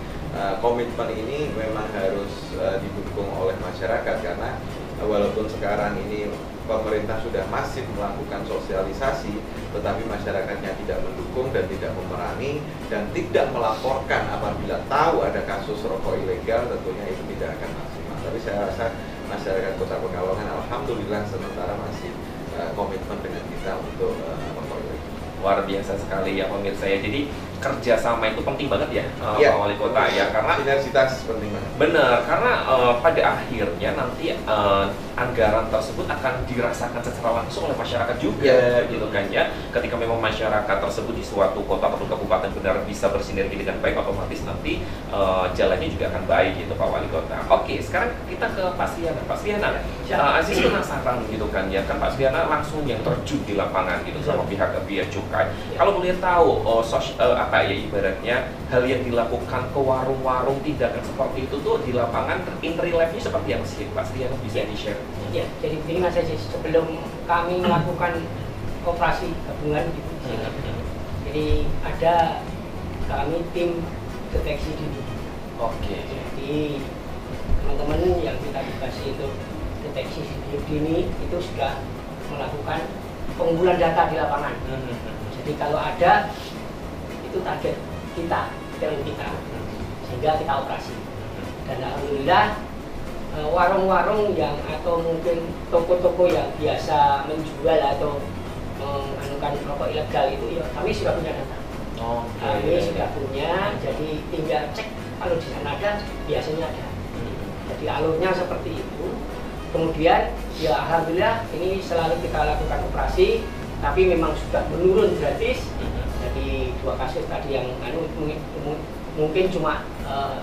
komitmen ini memang harus didukung oleh masyarakat, karena walaupun sekarang ini pemerintah sudah masif melakukan sosialisasi, tetapi masyarakatnya tidak mendukung dan tidak memerangi dan tidak melaporkan apabila tahu ada kasus rokok ilegal, tentunya itu tidak akan maksimal. Tapi saya rasa masyarakat Kota Pekalongan alhamdulillah sementara masih komitmen dengan kita untuk rokok ilegal. Luar biasa sekali ya pemirsa ya. Jadi kerjasama itu penting banget ya, Pak Wali Kota ya, karena sinergitas penting banget. Benar, karena pada akhirnya nanti anggaran tersebut akan dirasakan secara langsung oleh masyarakat juga, gitu kan ya. Ketika memang masyarakat tersebut di suatu kota atau kabupaten benar bisa bersinergi dengan baik, otomatis nanti jalannya juga akan baik gitu Pak Wali Kota. Oke, sekarang kita ke Pak Sriana. Pak Sriana, Aziz penasaran gitu kan ya, kan Pak Sriana langsung yang terjun di lapangan gitu sama pihak Bea Cukai. Kalau boleh tahu ibaratnya hal yang dilakukan ke warung-warung, tindakan seperti itu tuh di lapangan in real life-nya seperti apa sih Pak Sriana, bisa di-share? Ya, jadi begini Mas Aziz, sebelum kami melakukan operasi gabungan gitu, jadi ada kami tim deteksi dini. Oke. Jadi teman-teman yang kita dikasih itu deteksi dini itu sudah melakukan pengumpulan data di lapangan. Jadi kalau ada itu target kita, sehingga kita operasi. Dan alhamdulillah warung-warung yang atau mungkin toko-toko yang biasa menjual atau menganukan rokok ilegal itu ya kami sudah punya data. Kami sudah punya, jadi tinggal cek kalau di sana ada, biasanya ada. Jadi alurnya seperti itu. Kemudian ya alhamdulillah ini selalu kita lakukan operasi, tapi memang sudah menurun gratis. seperti 2 kasus tadi yang mungkin cuma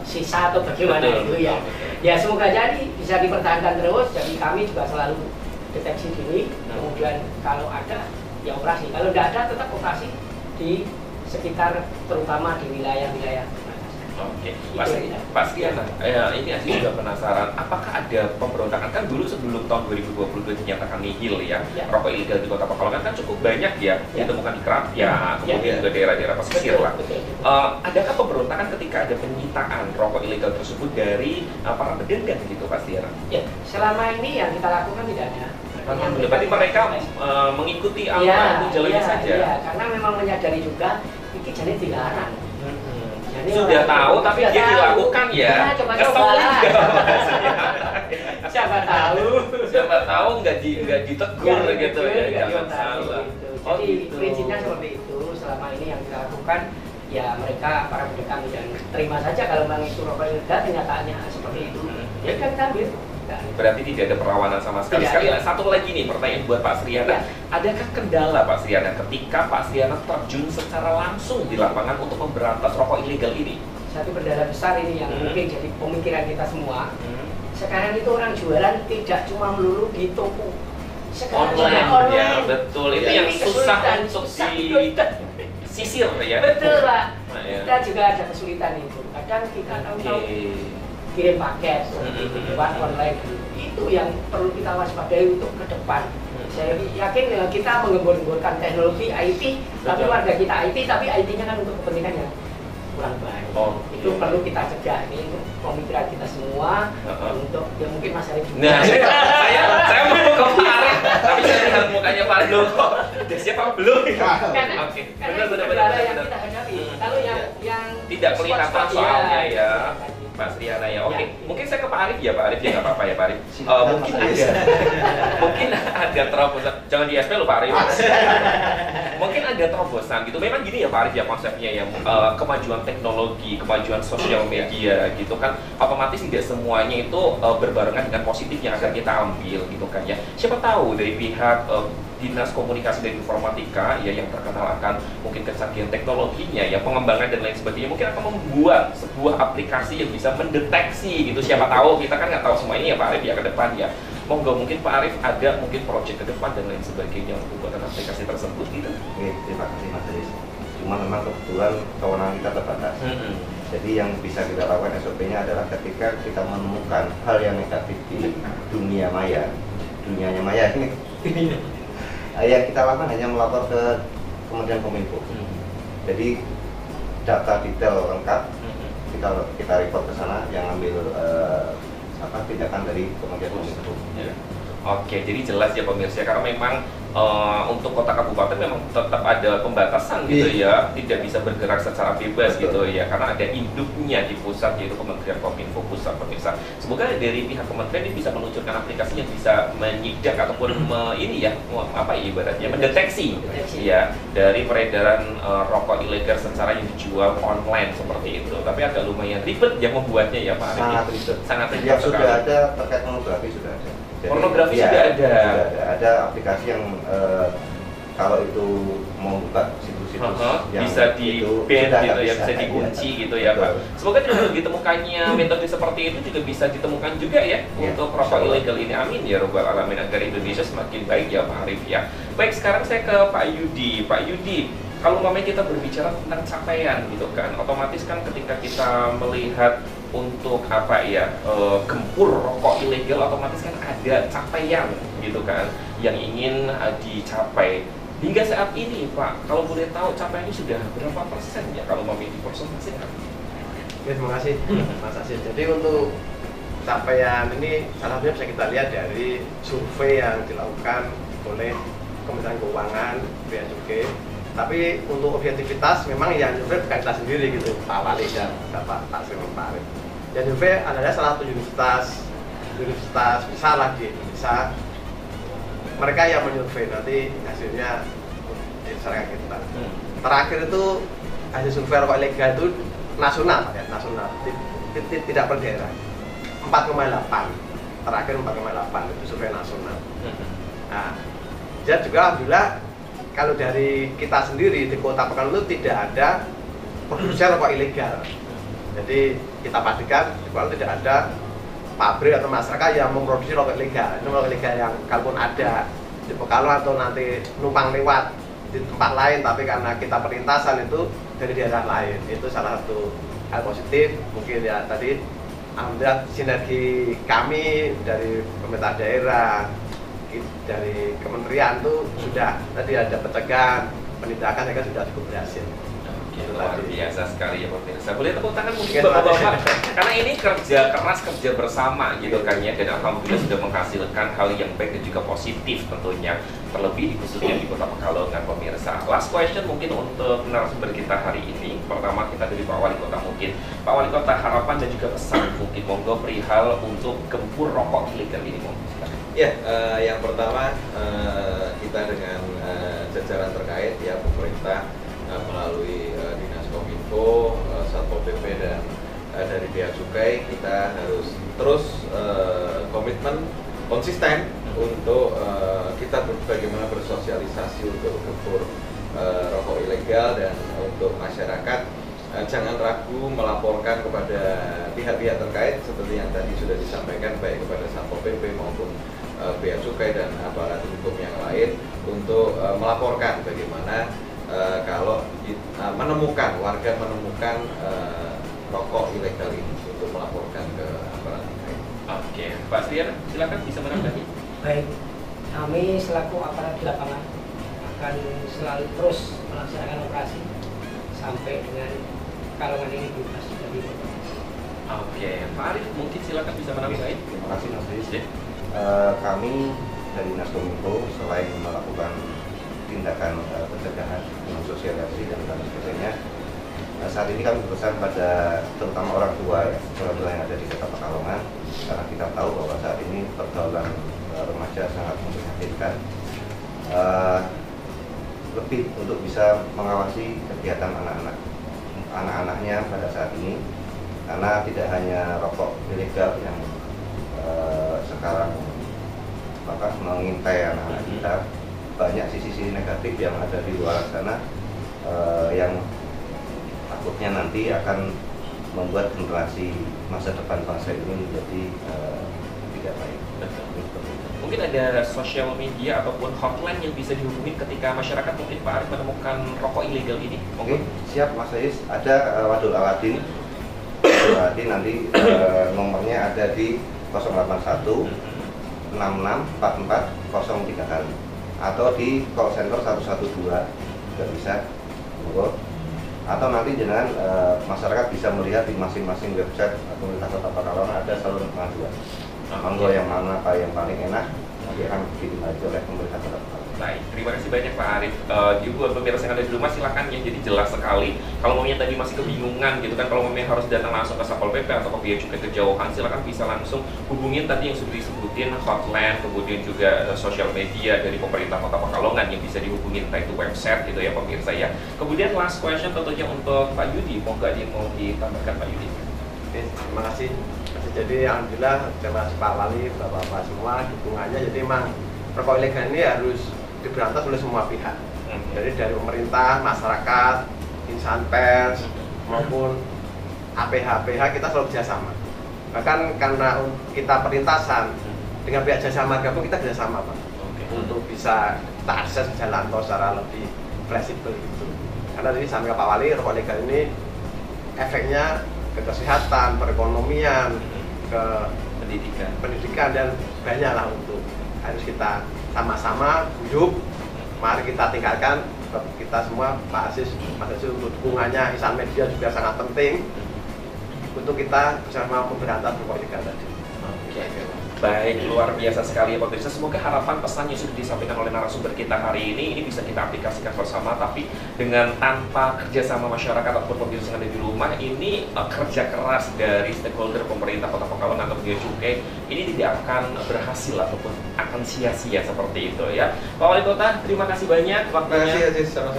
sisa atau bagaimana itu ya. Ya semoga jadi bisa dipertahankan terus. Jadi kami juga selalu deteksi dini. Kemudian kalau ada ya operasi. Kalau tidak ada tetap operasi di sekitar terutama di wilayah-wilayah. Oke, Pak Stiana, ini Aziz juga penasaran, apakah ada pemberontakan? Kan dulu sebelum tahun 2022 dinyatakan nihil ya, rokok ilegal di Kota Pekalongan kan cukup banyak ya, ditemukan di Krapia, kemudian juga daerah-daerah pesisir lah. Adakah pemberontakan ketika ada penyitaan rokok ilegal tersebut dari para pedagang gitu, Pak Stiana? Ya, selama ini yang kita lakukan tidak ada. Berarti mereka mengikuti aturan jalannya saja? Iya, karena memang menyadari juga ini jadi dilarang. Jadi sudah tahu tapi dia dilakukan ya. Coba-coba lah. Siapa tahu nggak ditegur gitu ya, jangan salah. Jadi prinsipnya seperti itu. Selama ini yang kita lakukan ya mereka para pedagang dan terima saja kalau memang itu rokok ilegal, kenyataannya seperti itu. Ya kan ambil. Berarti tidak ada perlawanan sama sekali. Satu lagi nih pertanyaan buat Pak Sriana. Adakah kendala Pak Sriana ketika Pak Sriana terjun secara langsung di lapangan untuk memberantas rokok ilegal ini? Satu kendala besar ini yang mungkin jadi pemikiran kita semua. Sekarang itu orang jualan tidak cuma melulu di toko. Sekarang online. Ya betul, itu yang susah untuk disisir ya. Betul Pak. Kita juga ada kesulitan itu. Kadang kita tahu-tahu kirim paket lewat online itu yang perlu kita waspadai untuk ke depan. Saya yakin kita menggembor-gemborkan teknologi IT, tapi warga kita IT, tapi IT-nya kan untuk kepentingan yang kurang baik. Itu perlu kita cegah. Ini untuk pemikiran kita semua untuk ya mungkin Mas Arif juga. Nah, saya mau ke Pak Arif, tapi saya lihat mukanya Pak Arif kok. Siapa belum? Karena benar yang kita hadapi. Kalau yang tidak kelihatan soalnya ya. Pak Sriana ya, oke. Mungkin saya ke Pak Arif ya, Pak Arif ya nggak apa-apa ya Pak Arif. Mungkin ada terobosan. Jangan di SP lo Pak Arif. Mungkin ada terobosan gitu. Memang gini ya Pak Arif ya konsepnya ya, kemajuan teknologi, kemajuan sosial media gitu kan, otomatis tidak semuanya itu berbarengan dengan positif yang akan kita ambil gitu kan ya. Siapa tahu dari pihak Dinas Komunikasi dan Informatika ya yang terkenal akan mungkin kecanggihan teknologinya ya, pengembangan dan lain sebagainya, mungkin akan membuat sebuah aplikasi yang bisa mendeteksi gitu. Siapa tahu, kita kan nggak tahu semua ini ya Pak Arif ya ke depan ya. Monggo mungkin Pak Arif ada mungkin proyek ke depan dan lain sebagainya untuk pembuatan aplikasi tersebut gitu. Oke, terima kasih Mas Aris. Cuma memang kebetulan kewenangan kita terbatas. Jadi yang bisa kita lakukan SOP-nya adalah ketika kita menemukan hal yang negatif di dunia maya, dunianya maya ini. Yang kita lakukan hanya melapor ke Kementerian Kominfo. Jadi data detail lengkap kita report ke sana, yang ambil tindakan dari Kementerian Kominfo. Oke, jadi jelas ya pemirsa, karena memang untuk kota kabupaten memang tetap ada pembatasan gitu ya, tidak bisa bergerak secara bebas gitu ya, karena ada induknya di pusat yaitu Kementerian Kominfo pusat pemirsa. Semoga dari pihak kementerian ini bisa meluncurkan aplikasi yang bisa menyidak ataupun ibaratnya mendeteksi ya dari peredaran rokok ilegal secara yang dijual online seperti itu. Tapi agak lumayan ribet yang membuatnya ya Pak Arif. Sangat ribet. Yang sudah ada terkait pornografi sudah ada. Jadi, pornografi sudah ada. Ada aplikasi yang kalau itu mau buka situs-situs yang bisa di ban gitu ya, bisa dikunci gitu ya Pak. Semoga dengan ditemukannya metode seperti itu juga bisa ditemukan juga ya untuk rokok ilegal ini. Amin ya robbal alamin, agar Indonesia semakin baik ya Pak Arif ya. Baik, sekarang saya ke Pak Yudi. Pak Yudi, kalau umpamanya kita berbicara tentang capaian gitu kan, otomatis kan ketika kita melihat untuk gempur rokok ilegal, otomatis kan ada capaian gitu kan yang ingin dicapai. Hingga saat ini Pak, kalau boleh tahu capaiannya sudah berapa persen ya kalau mau dipersentasikan? Oke, terima kasih Mas Aziz. Jadi untuk capaian ini salah satunya bisa kita lihat dari survei yang dilakukan oleh Kementerian Keuangan, Bea Cukai. Tapi untuk objektivitas memang yang survei bukan kita sendiri gitu, Pak Wali dan Bapak Taslim Pak Arif. Yang survei adalah salah satu universitas besar lah di Indonesia. Mereka yang menyurvei, nanti hasilnya diserahkan kita. Terakhir itu hasil survei rokok ilegal itu nasional, ya, nasional, tidak per daerah. 4,8. Terakhir 4,8 itu survei nasional. Nah, dan juga alhamdulillah kalau dari kita sendiri di Kota Pekanbaru itu tidak ada produksi rokok ilegal. Jadi kita pastikan di Pekanbaru tidak ada pabrik atau masyarakat yang memproduksi rokok ilegal. Ini rokok ilegal yang kalaupun ada di Pekanbaru atau nanti numpang lewat di tempat lain, tapi karena kita perintasan itu dari daerah lain, itu salah satu hal positif. Mungkin ya tadi alhamdulillah sinergi kami dari pemerintah daerah, dari kementerian itu sudah tadi ada pencegahan, penindakan yang sudah cukup berhasil. Luar biasa sekali ya pemirsa. Boleh tepuk tangan mungkin bapak-bapak karena ini kerja keras, kerja bersama gitu kan ya, dan alhamdulillah sudah menghasilkan hal yang baik dan juga positif tentunya, terlebih khususnya di Kota Pekalongan pemirsa. Last question mungkin untuk narasumber kita hari ini. Pertama kita dari Pak Wali Kota mungkin. Pak Wali Kota, harapan dan juga pesan mungkin monggo perihal untuk gempur rokok ilegal ini monggo. Ya, yang pertama kita dengan jajaran terkait ya pemerintah melalui Dinas Kominfo, Satpol PP dan dari Bea Cukai, kita harus terus komitmen konsisten untuk kita bagaimana bersosialisasi untuk gempur rokok ilegal, dan untuk masyarakat jangan ragu melaporkan kepada pihak-pihak terkait seperti yang tadi sudah disampaikan, baik kepada Satpol PP maupun Bea Cukai dan aparat hukum yang lain, untuk melaporkan bagaimana kalau warga menemukan rokok ilegal ini, untuk melaporkan ke aparat terkait. Oke, Pak Sriana, silakan bisa menanggapi. Baik, kami selaku aparat di lapangan akan selalu terus melaksanakan operasi sampai dengan Pekalongan ini bebas dari rokok. Oke, Pak Arif mungkin silakan bisa menanggapi. Terima kasih Mas Riz. Kami dari Dinas Kominfo selain melakukan tindakan pencegahan dengan sosialisasi dan sebagainya, saat ini kami berpesan pada terutama orang tua yang ada di Kota Pekalongan, karena kita tahu bahwa saat ini pergaulan remaja sangat memprihatinkan, lebih untuk bisa mengawasi kegiatan anak-anaknya pada saat ini, karena tidak hanya rokok ilegal yang sekarang mengintai anak-anak kita, banyak sisi-sisi negatif yang ada di luar sana yang takutnya nanti akan membuat generasi masa depan bangsa ini menjadi tidak baik. Mungkin ada sosial media ataupun hotline yang bisa dihubungi ketika masyarakat mungkin Pak Arif menemukan rokok ilegal ini? Oke, siap Mas Ais. Ada Wadul Aladin. Nanti nomornya ada di 081 66 44 03 kali, atau di call center 112 juga bisa, atau nanti dengan masyarakat bisa melihat di masing-masing website pemerintah Kota Pekalongan ada saluran pengaduan. Monggo yang mana Pak yang paling enak nanti akan dimaju oleh pemerintah Kota Pekalongan. Baik, terima kasih banyak Pak Arif. Juga pemirsa yang ada di rumah silakan ya, jadi jelas sekali. Kalau maunya tadi masih kebingungan gitu kan, kalau maunya harus datang langsung ke Satpol PP atau ke Bea Cukai kejauhan, silakan bisa langsung hubungin tadi yang sudah disebutin hotline, kemudian juga sosial media dari pemerintah Kota Pekalongan yang bisa dihubungin, entah itu website gitu ya pemirsa ya. Kemudian last question tentunya untuk Pak Yudi, mau nggak mau ditambahkan Pak Yudi? Oke, terima kasih. Jadi alhamdulillah terima kasih Pak Wali, Bapak-bapak semua dukungannya. Jadi memang rokok ilegal ini harus diberantas oleh semua pihak. Jadi dari pemerintah, masyarakat, insan pers maupun APH kita selalu kerjasama. Bahkan karena kita perintasan dengan pihak jasa marga pun kita kerjasama Pak, untuk bisa kita akses jalan tol secara lebih fleksibel gitu. Karena tadi sama Pak Wali, rokok ilegal ini efeknya ke kesehatan, perekonomian, ke pendidikan dan banyak lah, untuk harus kita sama-sama hidup. Mari kita tingkatkan, kita semua Pak Aziz, Mas Aziz, untuk dukungannya. Insan media juga sangat penting untuk kita bersama memberantas rokok ilegal tadi. Baik, luar biasa sekali ya Pak Pemirsa. Semoga harapan pesan yang sudah disampaikan oleh narasumber kita hari ini bisa kita aplikasikan bersama, tapi dengan tanpa kerjasama masyarakat ataupun pemirsa yang ada di rumah, ini kerja keras dari stakeholder pemerintah Kota Pekalongan atau Bea Cukai ini tidak akan berhasil ataupun akan sia-sia seperti itu ya. Pak Wali Kota, terima kasih banyak waktunya.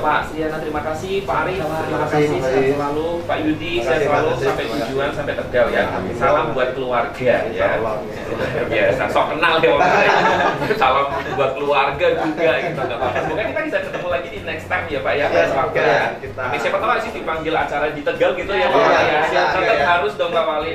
Pak Sriana, terima kasih. Pak Arif, terima kasih. Sehat selalu. Pak Yudi, sehat selalu sampai tujuan, sampai Tegal ya. Salam buat keluarga ya. Biasa, sok kenal ya. Salam buat keluarga juga gitu. Semoga kita bisa ketemu lagi next time ya Pak ya. Iya, Waktu semoga ya. kita- Amin. Siapa tahu sih dipanggil acara di Tegal gitu ya Pak Iya, Wali ya. iya, Tetap iya. harus dong Pak Wali.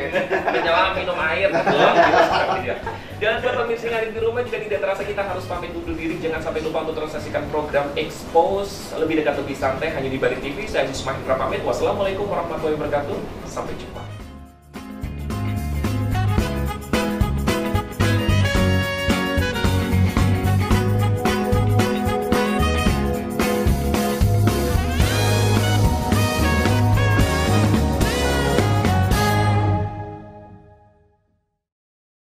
Menyelam minum air belum gitu seperti dia. Dan buat pemirsa yang ada di rumah juga tidak terasa kita harus pamit undur diri. Jangan sampai lupa untuk terus saksikan program Expose lebih dekat lebih santai hanya di Bari TV. Saya Aziz Mahindra pamit. Wassalamualaikum warahmatullahi wabarakatuh. Sampai jumpa.